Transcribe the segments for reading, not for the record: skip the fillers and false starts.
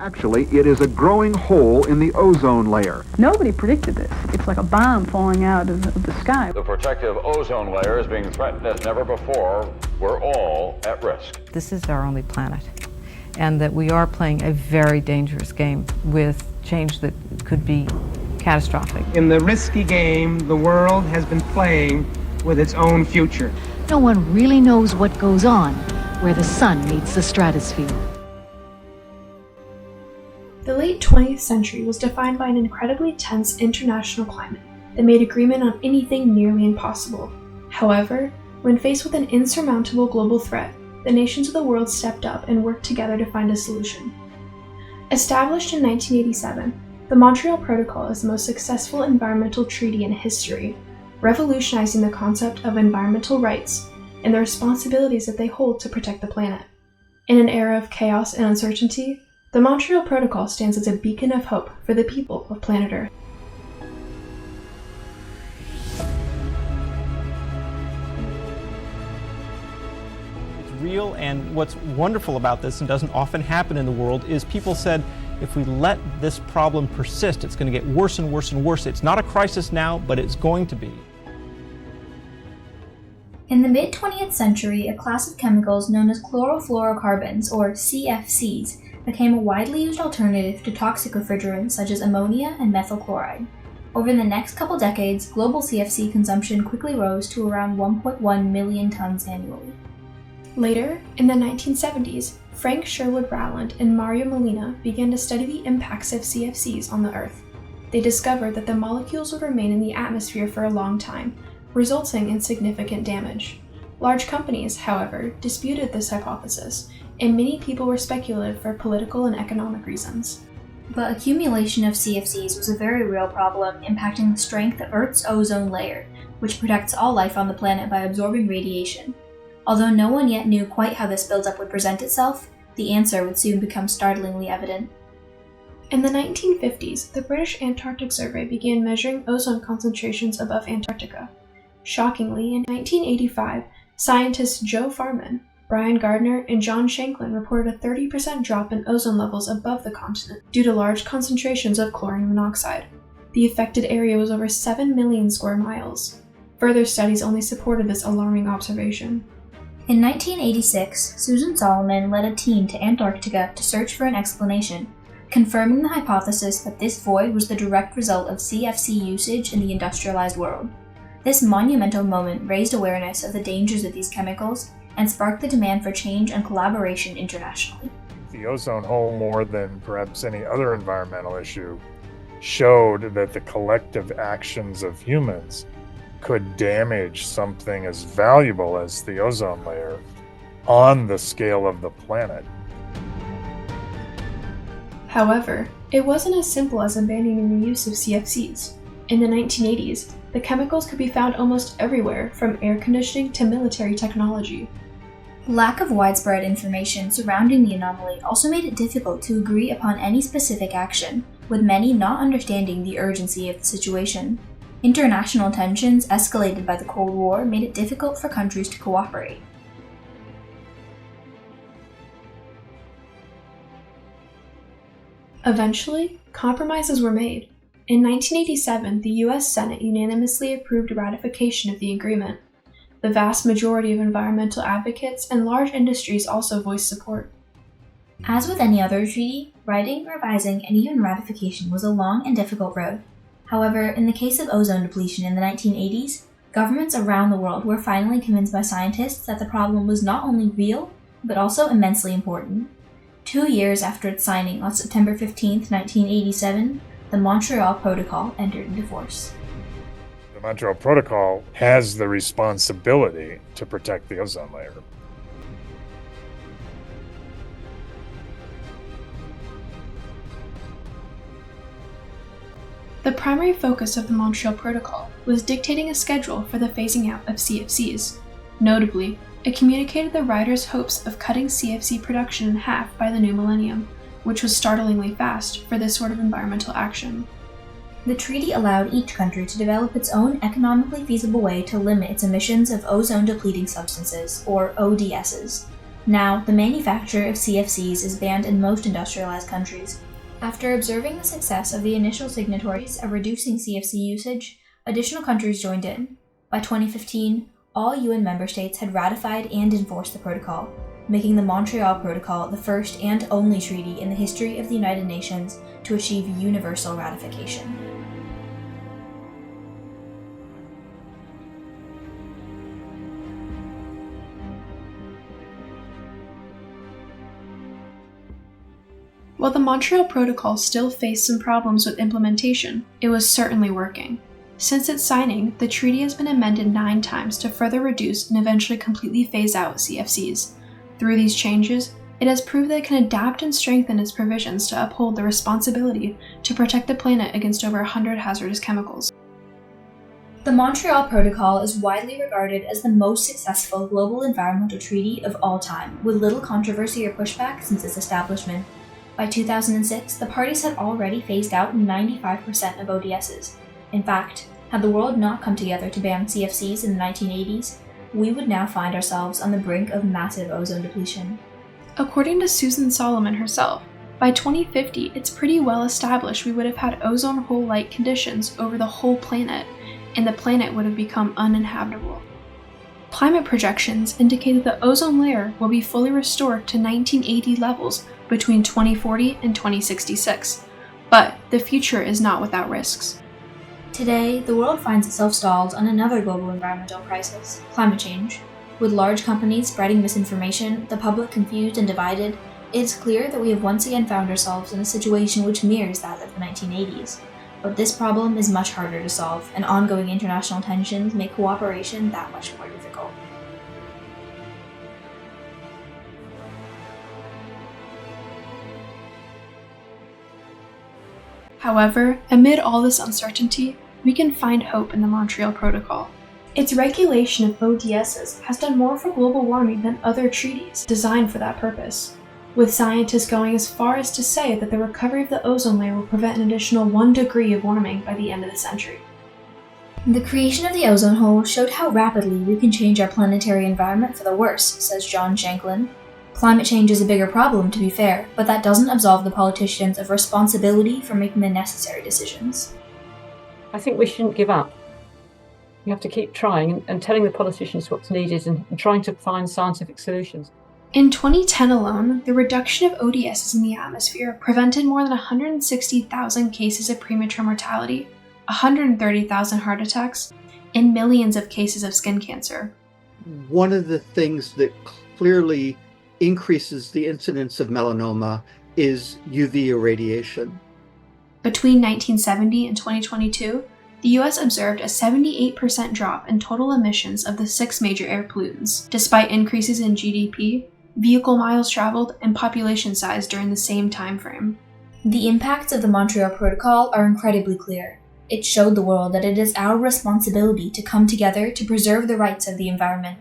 Actually, it is a growing hole in the ozone layer. Nobody predicted this. It's like a bomb falling out of the sky. The protective ozone layer is being threatened as never before. We're all at risk. This is our only planet, and that we are playing a very dangerous game with change that could be catastrophic. In the risky game, the world has been playing with its own future. No one really knows what goes on where the sun meets the stratosphere. The late 20th century was defined by an incredibly tense international climate that made agreement on anything nearly impossible. However, when faced with an insurmountable global threat, the nations of the world stepped up and worked together to find a solution. Established in 1987, the Montreal Protocol is the most successful environmental treaty in history, revolutionizing the concept of environmental rights and the responsibilities that they hold to protect the planet. In an era of chaos and uncertainty, the Montreal Protocol stands as a beacon of hope for the people of planet Earth. It's real, and what's wonderful about this, and doesn't often happen in the world, is people said, if we let this problem persist, it's going to get worse and worse and worse. It's not a crisis now, but it's going to be. In the mid-20th century, a class of chemicals known as chlorofluorocarbons, or CFCs, became a widely used alternative to toxic refrigerants such as ammonia and methyl chloride. Over the next couple decades, global CFC consumption quickly rose to around 1.1 million tons annually. Later, in the 1970s, Frank Sherwood Rowland and Mario Molina began to study the impacts of CFCs on the Earth. They discovered that the molecules would remain in the atmosphere for a long time, resulting in significant damage. Large companies, however, disputed this hypothesis, and many people were speculative for political and economic reasons. But accumulation of CFCs was a very real problem, impacting the strength of Earth's ozone layer, which protects all life on the planet by absorbing radiation. Although no one yet knew quite how this buildup would present itself, the answer would soon become startlingly evident. In the 1950s, the British Antarctic Survey began measuring ozone concentrations above Antarctica. Shockingly, in 1985, scientists Joe Farman, Brian Gardner, and John Shanklin reported a 30% drop in ozone levels above the continent due to large concentrations of chlorine monoxide. The affected area was over 7 million square miles. Further studies only supported this alarming observation. In 1986, Susan Solomon led a team to Antarctica to search for an explanation, confirming the hypothesis that this void was the direct result of CFC usage in the industrialized world. This monumental moment raised awareness of the dangers of these chemicals and sparked the demand for change and collaboration internationally. The ozone hole, more than perhaps any other environmental issue, showed that the collective actions of humans could damage something as valuable as the ozone layer on the scale of the planet. However, it wasn't as simple as abandoning the use of CFCs. In the 1980s, the chemicals could be found almost everywhere, from air conditioning to military technology. Lack of widespread information surrounding the anomaly also made it difficult to agree upon any specific action, with many not understanding the urgency of the situation. International tensions escalated by the Cold War made it difficult for countries to cooperate. Eventually, compromises were made. In 1987, the US Senate unanimously approved ratification of the agreement. The vast majority of environmental advocates and large industries also voiced support. As with any other treaty, writing, revising, and even ratification was a long and difficult road. However, in the case of ozone depletion in the 1980s, governments around the world were finally convinced by scientists that the problem was not only real, but also immensely important. 2 years after its signing on September 15, 1987, the Montreal Protocol entered into force. The Montreal Protocol has the responsibility to protect the ozone layer. The primary focus of the Montreal Protocol was dictating a schedule for the phasing out of CFCs. Notably, it communicated the writers' hopes of cutting CFC production in half by the new millennium, which was startlingly fast for this sort of environmental action. The treaty allowed each country to develop its own economically feasible way to limit its emissions of ozone-depleting substances, or ODSs. Now, the manufacture of CFCs is banned in most industrialized countries. After observing the success of the initial signatories of reducing CFC usage, additional countries joined in. By 2015, all UN member states had ratified and enforced the protocol, making the Montreal Protocol the first and only treaty in the history of the United Nations to achieve universal ratification. While the Montreal Protocol still faced some problems with implementation, it was certainly working. Since its signing, the treaty has been amended 9 times to further reduce and eventually completely phase out CFCs. Through these changes, it has proved that it can adapt and strengthen its provisions to uphold the responsibility to protect the planet against over 100 hazardous chemicals. The Montreal Protocol is widely regarded as the most successful global environmental treaty of all time, with little controversy or pushback since its establishment. By 2006, the parties had already phased out 95% of ODSs. In fact, had the world not come together to ban CFCs in the 1980s, we would now find ourselves on the brink of massive ozone depletion. According to Susan Solomon herself, by 2050, it's pretty well established we would have had ozone hole-like conditions over the whole planet, and the planet would have become uninhabitable. Climate projections indicate that the ozone layer will be fully restored to 1980 levels between 2040 and 2066, but the future is not without risks. Today, the world finds itself stalled on another global environmental crisis, climate change. With large companies spreading misinformation, the public confused and divided, it's clear that we have once again found ourselves in a situation which mirrors that of the 1980s. But this problem is much harder to solve, and ongoing international tensions make cooperation that much more difficult. However, amid all this uncertainty, we can find hope in the Montreal Protocol. Its regulation of ODSs has done more for global warming than other treaties designed for that purpose, with scientists going as far as to say that the recovery of the ozone layer will prevent an additional 1 degree of warming by the end of the century. The creation of the ozone hole showed how rapidly we can change our planetary environment for the worse, says John Shanklin. Climate change is a bigger problem, to be fair, but that doesn't absolve the politicians of responsibility for making the necessary decisions. I think we shouldn't give up. We have to keep trying and telling the politicians what's needed and trying to find scientific solutions. In 2010 alone, the reduction of ODSs in the atmosphere prevented more than 160,000 cases of premature mortality, 130,000 heart attacks, and millions of cases of skin cancer. One of the things that clearly increases the incidence of melanoma is UV irradiation. Between 1970 and 2022, the US observed a 78% drop in total emissions of the 6 major air pollutants, despite increases in GDP, vehicle miles traveled, and population size during the same time frame. The impacts of the Montreal Protocol are incredibly clear. It showed the world that it is our responsibility to come together to preserve the rights of the environment.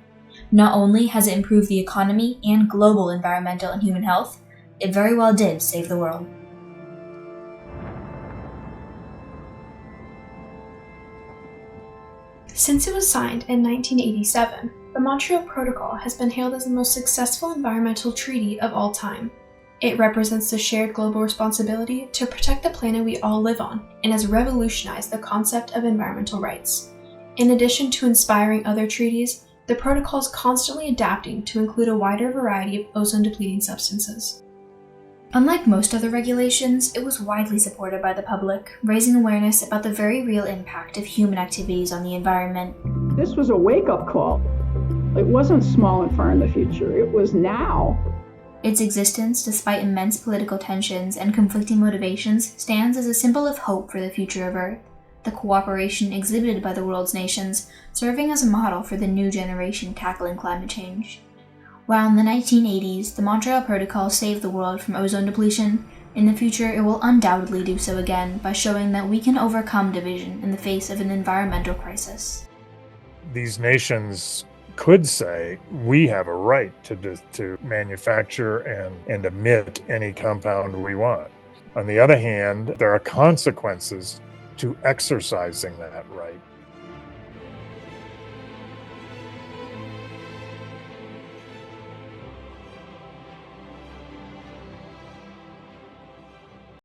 Not only has it improved the economy and global environmental and human health, it very well did save the world. Since it was signed in 1987, the Montreal Protocol has been hailed as the most successful environmental treaty of all time. It represents the shared global responsibility to protect the planet we all live on and has revolutionized the concept of environmental rights. In addition to inspiring other treaties, the protocol is constantly adapting to include a wider variety of ozone-depleting substances. Unlike most other regulations, it was widely supported by the public, raising awareness about the very real impact of human activities on the environment. This was a wake-up call. It wasn't small and far in the future, it was now. Its existence, despite immense political tensions and conflicting motivations, stands as a symbol of hope for the future of Earth, the cooperation exhibited by the world's nations serving as a model for the new generation tackling climate change. While in the 1980s, the Montreal Protocol saved the world from ozone depletion, in the future it will undoubtedly do so again by showing that we can overcome division in the face of an environmental crisis. These nations could say, we have a right to manufacture and emit any compound we want. On the other hand, there are consequences to exercising that right.